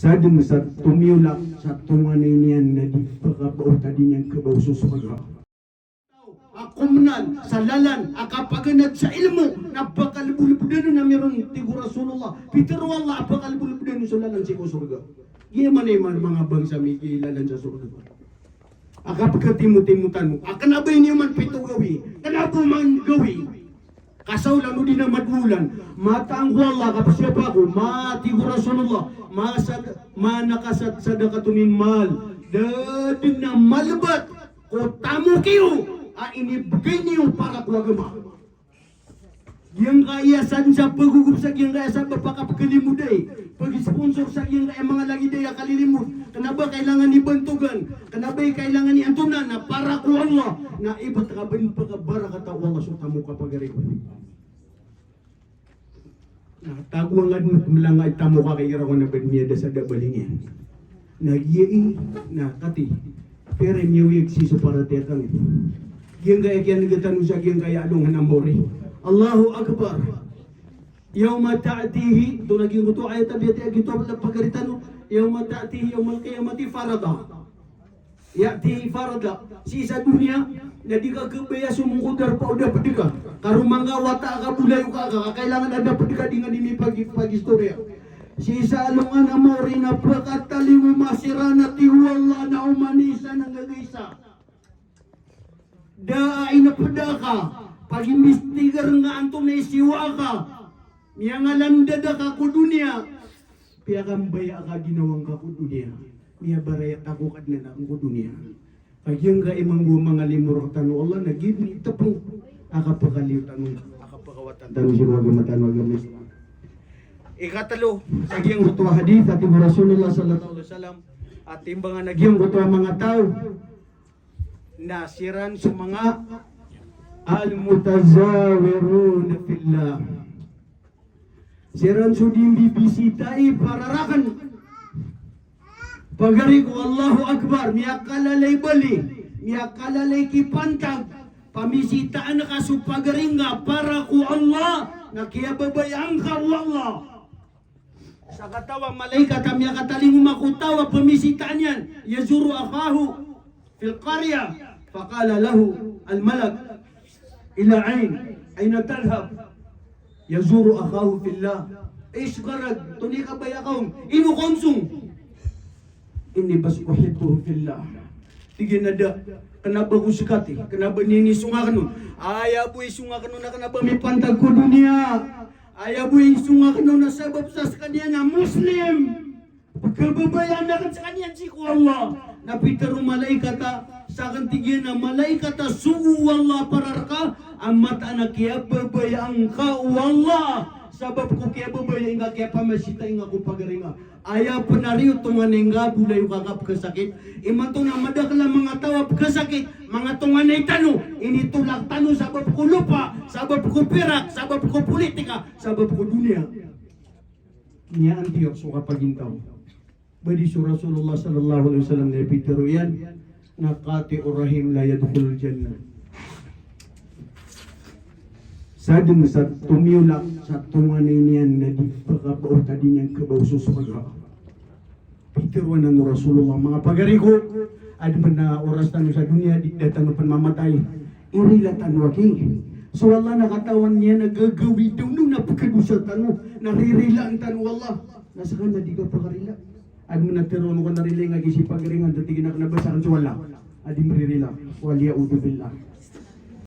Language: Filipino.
Sadeng sa tumiulak sa tunganay niyan na di pagkabaw tadi niyan kabaw susumaga. Komunal, sa lalan, akapaganad sa ilmu, napakalbulbudan na meron tigo Rasulullah. Peter wallah, apakalbulbudan sa lalan si ko surga. Giyaman ay mga bangsa may kilalan sa surga. Akapagkatimutan mo, akanabay niyo man pito gawi, kanabo man gawi. Kasaw lang din na madulan, matang wallah, kapasya ko, mati ko Rasulullah, manakasat sa dakatunin mal, dadin na malbat, ko tamo kayo, inibigay niyo para kuwagama. Yang kayasan sa pagugup sa yang kayasan papakapagkalimuday, pag-sponsor sa yang kaya mga lagi day kalilimut, kanaba kailangan ibantugan, kanaba kailangan iantunan na para ku Allah, na ibat kabin pagkabara kata Allah sutamu kapagari ko. Nah, taguangan melangay tamu ka kay iraw na benmiyada sa dabalingin. Nagyai na kati, pero miyawig si suparatetang ito. Yang kaya kaya nagatan mo sa yang kaya adong hanambori. Allahu Akbar. Yawma ta'tihi, ito naging ito ayat abiyati agito ang pagkaritan. Yawma ta'tihi, yawmal qiyamati farada. Ya'tihi farada. Si isa dunia, na di ka kabaya sumungkudar pa o dapat di ka. Karumanga wata ka bulayo ka, kailangan na dapat di ka dengan ini pag-istorya. Si isa alungan amori na pagkataliwi masirana tiwala na umanisa ng gagaysa. Daay na padaka, pag-imistigar nga anto na isiwa ka, miya nga landada ka ko dunia, piya kambaya ka ginawang ka ko dunia, miya barayat ako kad na lang ko dunia. Kagyang ka imang mga limuratan o Allah, nagibin ito po, akapakaliw tanong, akapakawatan tanong si wag matan wag mis. Ikatalo, sagyang rutwa hadith at ibu Rasulullah sallallahu alaihi wasallam, at imbangan nagyang rutwa mga tao, nasiran sa mga al-mutazawirun fillah. Siran sudim bibisitai pararakan. Pagari ko Allahu Akbar, miyakalalay bali, miyakalalay kipantag, pamisitaan na kasupagaring nga para ko Allah, nakiyababayang ka Allah. Sa katawang malaikat, miyakataling makutawa, pamisitaan yan, yazuru akahu fil qarya. فقال له الملك إلى أين تذهب يزور أخاه في الله إيش غرض تنيك بيقوم إنو قنصم إني بس أحبه في الله تيجي nada kenapa ku sekati kenapa nini sungakno ayah bu sungakno na kenapa mi pantag ko dunia ayah bu sungakno na sabab sa kanya muslim pagkababayan na kan sa kanya si ko Allah napitaro malaikata sa kantigyan na malaikata sugu wallah pararka amat anak kaya babayang ka wallah sabab ko kaya babayang ka kaya pamasita nga ko pagaringa aya penariyo tunganay nga bulay kakap kasakit iman to na madakla mga tawap kasakit mga tunganay tano initulak tano sabab ko lupa sabab ko pirak sabab ko politika sabab ko dunia niya ang Diyos so kapagintaw badi si Rasulullah sallallahu alaihi wasallam na pitero yan nakati urahim la yadkhulul jannah. Sadeng sa tumiulak sa tunganay niyan na di pagkabaw tadi niyan kabaw susumaga. Pitiruan ng Rasulullah mga pagari ko ad man na oras tano sa dunia di datang pan mamatay. Irilatan waki. So Allah nakatawan niya nagagawi daw nung napagkadusatan mo naririlaan tan wallah nasa kanya di ka pakarila. Adi menatiron ko narili nga gisi pagaringan dati ginak nabasaan sa wala. Adi meririla. Waliya udu billah.